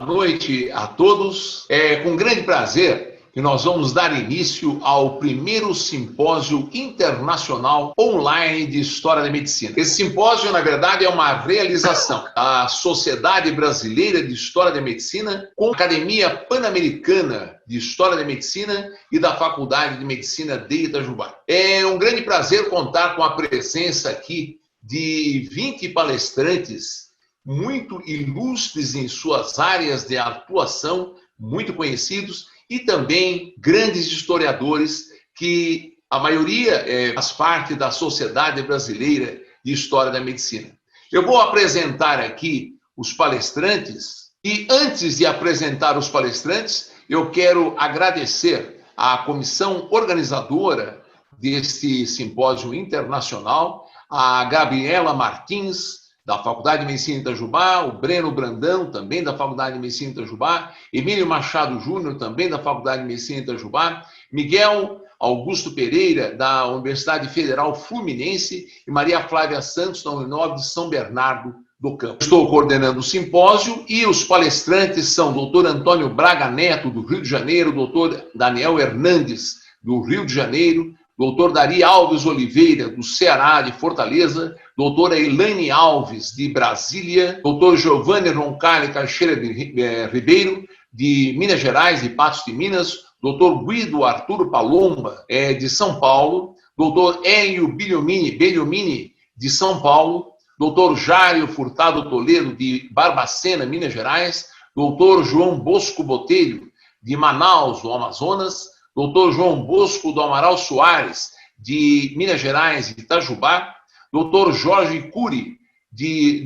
noite a todos. É com grande prazer que nós vamos dar início ao primeiro simpósio internacional online de História da Medicina. Esse simpósio, na verdade, é uma realização da Sociedade Brasileira de História da Medicina com a Academia Pan-Americana de História da Medicina e da Faculdade de Medicina de Itajubá. É um grande prazer contar com a presença aqui de 20 palestrantes muito ilustres em suas áreas de atuação, muito conhecidos, e também grandes historiadores que a maioria faz parte da Sociedade Brasileira de História da Medicina. Eu vou apresentar aqui os palestrantes e antes de apresentar os palestrantes, eu quero agradecer à comissão organizadora deste simpósio internacional, a Gabriela Martins, da Faculdade de Medicina de Itajubá, o Breno Brandão, também da Faculdade de Medicina de Itajubá, Emílio Machado Júnior, também da Faculdade de Medicina de Itajubá, Miguel Augusto Pereira, da Universidade Federal Fluminense, e Maria Flávia Santos, da Uninove de São Bernardo do Campo. Estou coordenando o simpósio e os palestrantes são o Dr. Antônio Braga Neto, do Rio de Janeiro, Dr. Daniel Hernandes, do Rio de Janeiro, Dr. Dari Alves Oliveira, do Ceará, de Fortaleza, doutora Elaine Alves, de Brasília, doutor Giovanni Roncalli Caixeira Ribeiro, de Minas Gerais, de Patos de Minas, doutor Guido Arturo Palomba, de São Paulo, doutor Hélio Beliomini, de São Paulo, doutor Jário Furtado Toledo, de Barbacena, Minas Gerais, doutor João Bosco Botelho, de Manaus, do Amazonas, doutor João Bosco do Amaral Soares, de Minas Gerais, de Itajubá, doutor Jorge Cury,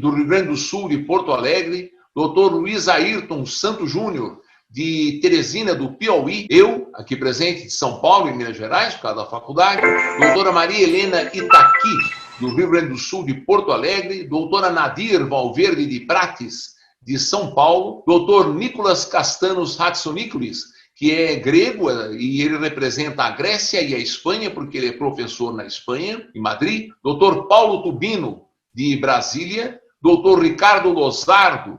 do Rio Grande do Sul, de Porto Alegre, doutor Luiz Ayrton Santos Júnior, de Teresina, do Piauí, eu, aqui presente, de São Paulo e Minas Gerais, por causa da faculdade, doutora Maria Helena Itaqui, do Rio Grande do Sul, de Porto Alegre, doutora Nadir Valverde de Prates, de São Paulo, doutor Nicolas Castanos Hatzonikolis, que é grego e ele representa a Grécia e a Espanha, porque ele é professor na Espanha, em Madrid. Doutor Paulo Tubino, de Brasília. Doutor Ricardo Lozardo,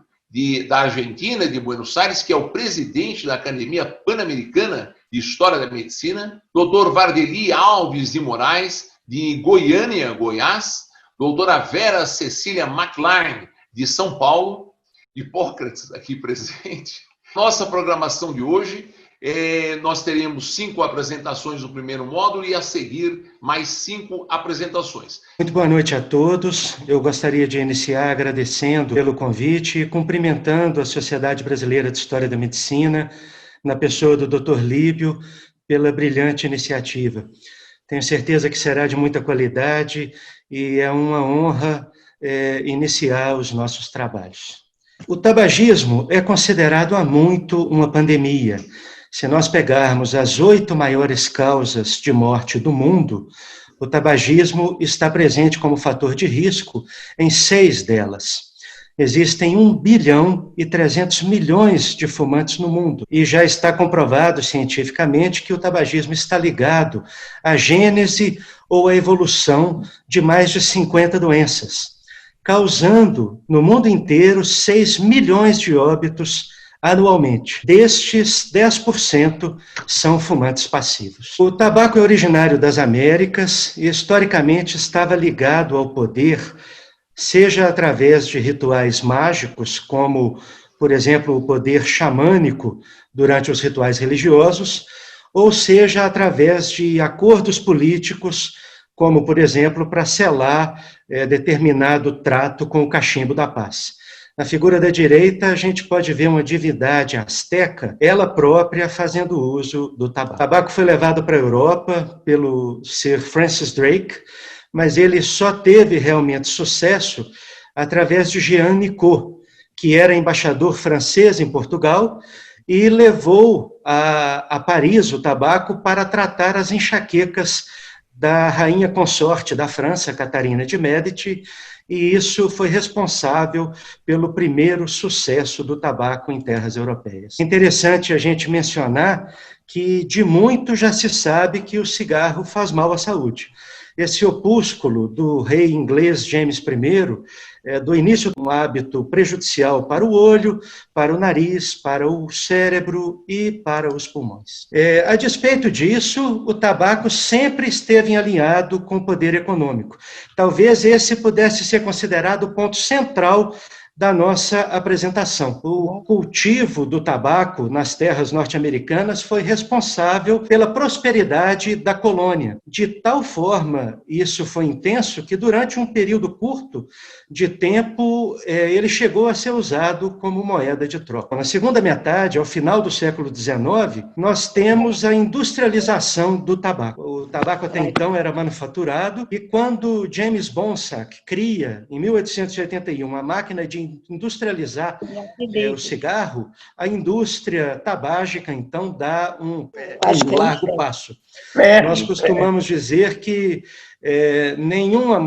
da Argentina, de Buenos Aires, que é o presidente da Academia Pan-Americana de História da Medicina. Doutor Vardeli Alves de Moraes, de Goiânia, Goiás. Doutora Vera Cecília McLaren, de São Paulo. Hipócrates, aqui presente. Nossa programação de hoje, nós teremos 5 apresentações no primeiro módulo e a seguir mais 5 apresentações. Muito boa noite a todos. Eu gostaria de iniciar agradecendo pelo convite e cumprimentando a Sociedade Brasileira de História da Medicina, na pessoa do Dr. Líbio, pela brilhante iniciativa. Tenho certeza que será de muita qualidade e é uma honra iniciar os nossos trabalhos. O tabagismo é considerado há muito uma pandemia. Se nós pegarmos as 8 maiores causas de morte do mundo, o tabagismo está presente como fator de risco em 6 delas. Existem 1 bilhão e 300 milhões de fumantes no mundo e já está comprovado cientificamente que o tabagismo está ligado à gênese ou à evolução de mais de 50 doenças, causando no mundo inteiro 6 milhões de óbitos anualmente. Destes, 10% são fumantes passivos. O tabaco é originário das Américas e historicamente estava ligado ao poder, seja através de rituais mágicos, como, por exemplo, o poder xamânico durante os rituais religiosos, ou seja através de acordos políticos, como, por exemplo, para selar determinado trato com o cachimbo da paz. Na figura da direita, a gente pode ver uma divindade asteca, ela própria fazendo uso do tabaco. O tabaco foi levado para a Europa pelo Sir Francis Drake, mas ele só teve realmente sucesso através de Jean Nicot, que era embaixador francês em Portugal e levou a Paris o tabaco para tratar as enxaquecas da rainha consorte da França, Catarina de Médici, e isso foi responsável pelo primeiro sucesso do tabaco em terras europeias. Interessante a gente mencionar que de muito já se sabe que o cigarro faz mal à saúde. esse opúsculo do rei inglês James I, do início de um hábito prejudicial para o olho, para o nariz, para o cérebro e para os pulmões. A despeito disso, o tabaco sempre esteve alinhado com o poder econômico. Talvez esse pudesse ser considerado o ponto central da nossa apresentação. O cultivo do tabaco nas terras norte-americanas foi responsável pela prosperidade da colônia. De tal forma, isso foi intenso que durante um período curto de tempo, ele chegou a ser usado como moeda de troca. Na segunda metade, ao final do século XIX, nós temos a industrialização do tabaco. O tabaco até então era manufaturado e quando James Bonsack cria, em 1881, a máquina de industrializar o cigarro, a indústria tabágica, então, dá um largo passo. Nós costumamos dizer que nenhuma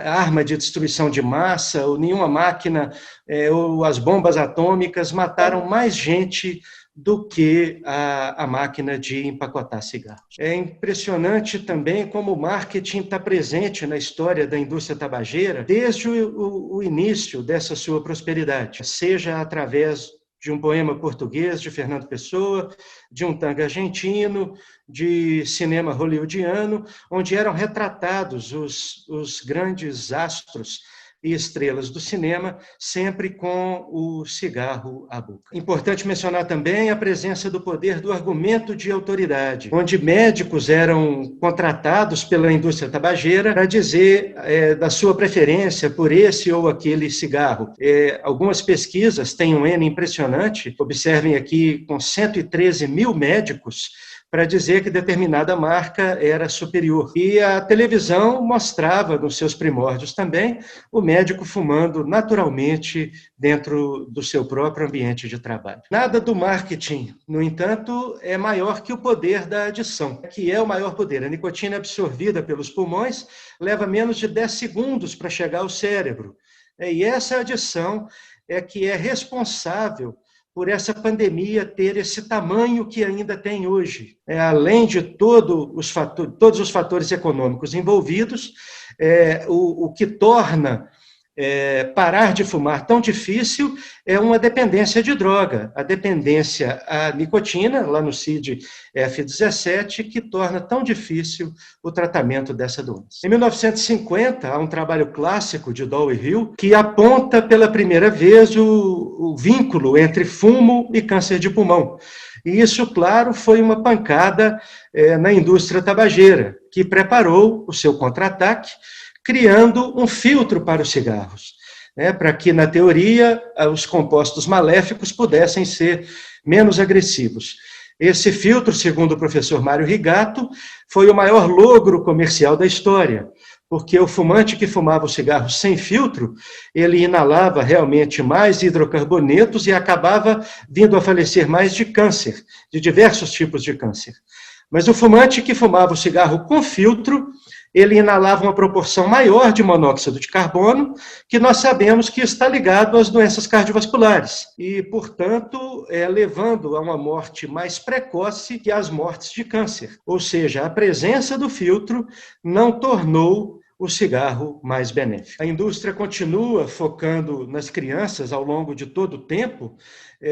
arma de destruição de massa, ou nenhuma máquina, ou as bombas atômicas mataram mais gente do que a máquina de empacotar cigarros. É impressionante também como o marketing está presente na história da indústria tabageira desde o início dessa sua prosperidade, seja através de um poema português de Fernando Pessoa, de um tango argentino, de cinema hollywoodiano, onde eram retratados os grandes astros e estrelas do cinema, sempre com o cigarro à boca. Importante mencionar também a presença do poder do argumento de autoridade, onde médicos eram contratados pela indústria tabageira para dizer da sua preferência por esse ou aquele cigarro. Algumas pesquisas têm um N impressionante, observem aqui, com 113 mil médicos, para dizer que determinada marca era superior. E a televisão mostrava, nos seus primórdios também, o médico fumando naturalmente dentro do seu próprio ambiente de trabalho. Nada do marketing, no entanto, é maior que o poder da adição, que é o maior poder. A nicotina absorvida pelos pulmões leva menos de 10 segundos para chegar ao cérebro. E essa adição é que é responsável por essa pandemia ter esse tamanho que ainda tem hoje. Além de todos os fatores econômicos envolvidos, o que torna parar de fumar tão difícil é uma dependência de droga, a dependência à nicotina, lá no CID-F17, que torna tão difícil o tratamento dessa doença. Em 1950, há um trabalho clássico de Dow e Hill que aponta pela primeira vez o vínculo entre fumo e câncer de pulmão. E isso, claro, foi uma pancada na indústria tabageira, que preparou o seu contra-ataque, criando um filtro para os cigarros, para que, na teoria, os compostos maléficos pudessem ser menos agressivos. Esse filtro, segundo o professor Mário Rigato, foi o maior logro comercial da história, porque o fumante que fumava o cigarro sem filtro, ele inalava realmente mais hidrocarbonetos e acabava vindo a falecer mais de câncer, de diversos tipos de câncer. Mas o fumante que fumava o cigarro com filtro, ele inalava uma proporção maior de monóxido de carbono, que nós sabemos que está ligado às doenças cardiovasculares, e, portanto, levando a uma morte mais precoce que as mortes de câncer. Ou seja, a presença do filtro não tornou o cigarro mais benéfico. A indústria continua focando nas crianças ao longo de todo o tempo,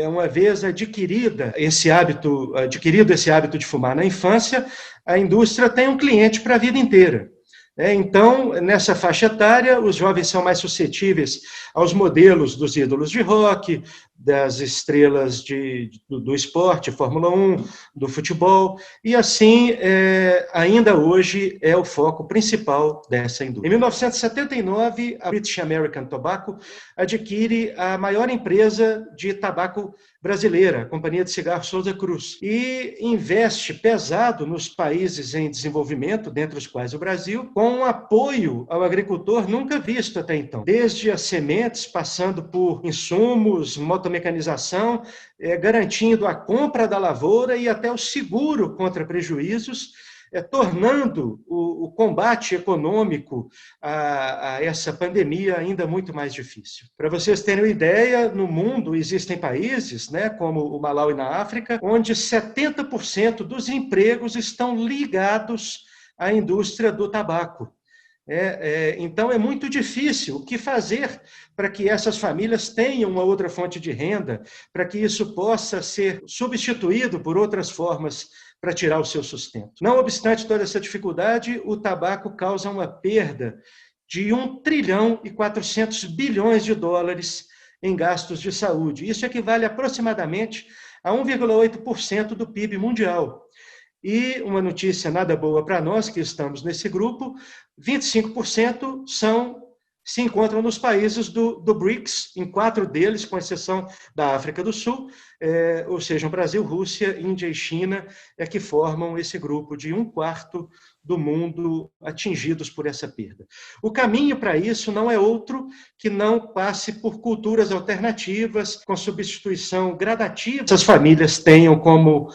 uma vez adquirido esse hábito de fumar na infância, a indústria tem um cliente para a vida inteira. Então, nessa faixa etária, os jovens são mais suscetíveis aos modelos dos ídolos de rock, das estrelas do esporte, Fórmula 1, do futebol, e assim, ainda hoje, é o foco principal dessa indústria. Em 1979, a British American Tobacco adquire a maior empresa de tabaco brasileira, a Companhia de Cigarros Souza Cruz, e investe pesado nos países em desenvolvimento, dentre os quais o Brasil, com um apoio ao agricultor nunca visto até então. Desde as sementes, passando por insumos, motomecanização, garantindo a compra da lavoura e até o seguro contra prejuízos, tornando o combate econômico a essa pandemia ainda muito mais difícil. Para vocês terem uma ideia, no mundo existem países, como o Malaui na África, onde 70% dos empregos estão ligados a indústria do tabaco. Então, é muito difícil. O que fazer para que essas famílias tenham uma outra fonte de renda, para que isso possa ser substituído por outras formas para tirar o seu sustento? Não obstante toda essa dificuldade, o tabaco causa uma perda de 1 trilhão e 400 bilhões de dólares em gastos de saúde. Isso equivale aproximadamente a 1,8% do PIB mundial. E uma notícia nada boa para nós, que estamos nesse grupo: 25% se encontram nos países do BRICS, em 4 deles, com exceção da África do Sul, ou seja, Brasil, Rússia, Índia e China, que formam esse grupo de 1/4 do mundo atingidos por essa perda. O caminho para isso não é outro que não passe por culturas alternativas, com substituição gradativa. Essas famílias tenham como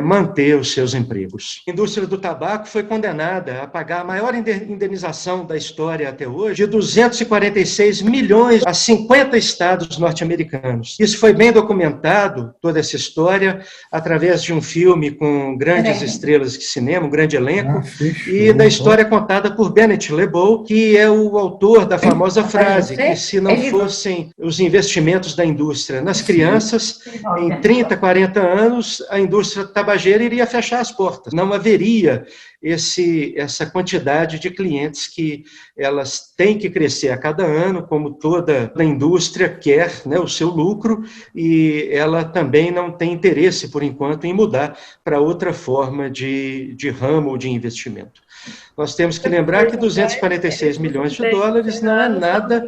manter os seus empregos. A indústria do tabaco foi condenada a pagar a maior indenização da história até hoje, de 246 milhões a 50 estados norte-americanos. Isso foi bem documentado, toda essa história, através de um filme com grandes estrelas de cinema, um grande elenco, e da história contada por Bennett LeBeau, que é o autor da famosa frase que, se não fossem os investimentos da indústria nas crianças, em 30, 40 anos, a indústria tabageira iria fechar as portas. Não haveria essa quantidade de clientes que elas têm que crescer a cada ano, como toda a indústria quer, né, o seu lucro, e ela também não tem interesse, por enquanto, em mudar para outra forma de ramo ou de investimento. Nós temos que lembrar que 246 milhões de dólares não é nada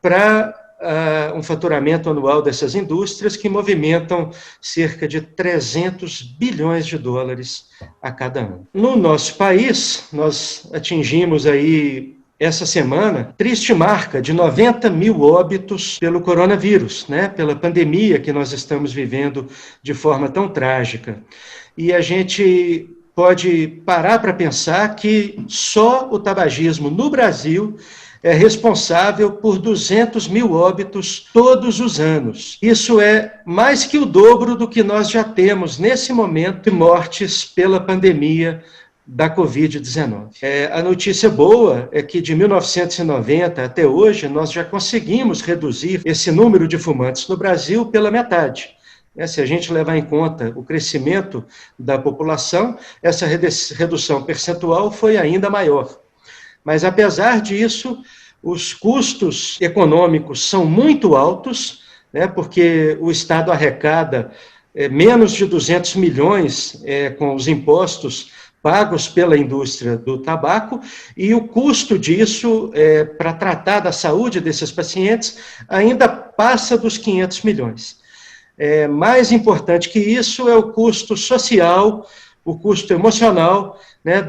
para um faturamento anual dessas indústrias, que movimentam cerca de 300 bilhões de dólares a cada ano. No nosso país, nós atingimos aí, essa semana, triste marca de 90 mil óbitos pelo coronavírus, né? Pela pandemia que nós estamos vivendo de forma tão trágica. E a gente pode parar para pensar que só o tabagismo no Brasil é responsável por 200 mil óbitos todos os anos. Isso é mais que o dobro do que nós já temos nesse momento de mortes pela pandemia da Covid-19. A notícia boa é que de 1990 até hoje nós já conseguimos reduzir esse número de fumantes no Brasil pela metade. Se a gente levar em conta o crescimento da população, essa redução percentual foi ainda maior. Mas, apesar disso, os custos econômicos são muito altos, né, porque o Estado arrecada menos de 200 milhões com os impostos pagos pela indústria do tabaco, e o custo disso, para tratar da saúde desses pacientes, ainda passa dos 500 milhões. Mais importante que isso é o custo social, o custo emocional, né,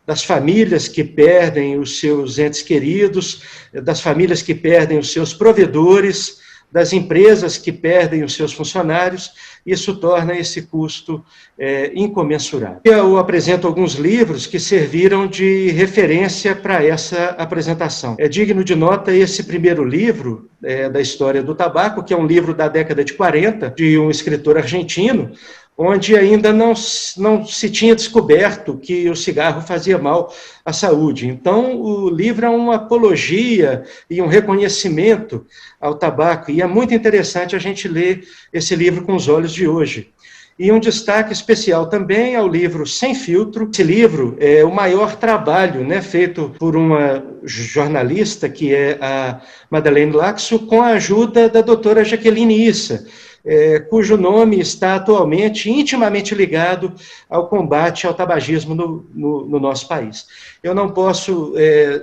das famílias que perdem os seus entes queridos, das famílias que perdem os seus provedores, das empresas que perdem os seus funcionários. Isso torna esse custo incomensurável. Eu apresento alguns livros que serviram de referência para essa apresentação. É digno de nota esse primeiro livro da história do tabaco, que é um livro da década de 40, de um escritor argentino, onde ainda não se tinha descoberto que o cigarro fazia mal à saúde. Então, o livro é uma apologia e um reconhecimento ao tabaco, e é muito interessante a gente ler esse livro com os olhos de hoje. E um destaque especial também ao livro Sem Filtro. Esse livro é o maior trabalho, né, feito por uma jornalista, que é a Madeleine Laxo, com a ajuda da doutora Jaqueline Issa, cujo nome está atualmente intimamente ligado ao combate ao tabagismo no nosso país. Eu não posso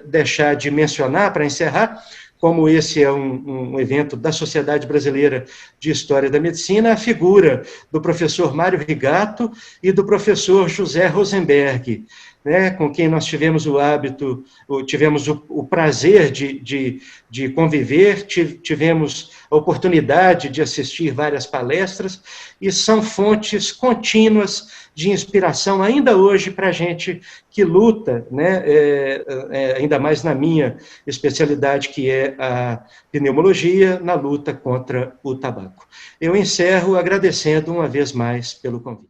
deixar de mencionar, para encerrar, como esse é um evento da Sociedade Brasileira de História da Medicina, a figura do professor Mário Rigato e do professor José Rosenberg, né, com quem nós tivemos o prazer de conviver, tivemos a oportunidade de assistir várias palestras, e são fontes contínuas de inspiração ainda hoje para a gente que luta, né, ainda mais na minha especialidade, que é a pneumologia, na luta contra o tabaco. Eu encerro agradecendo uma vez mais pelo convite.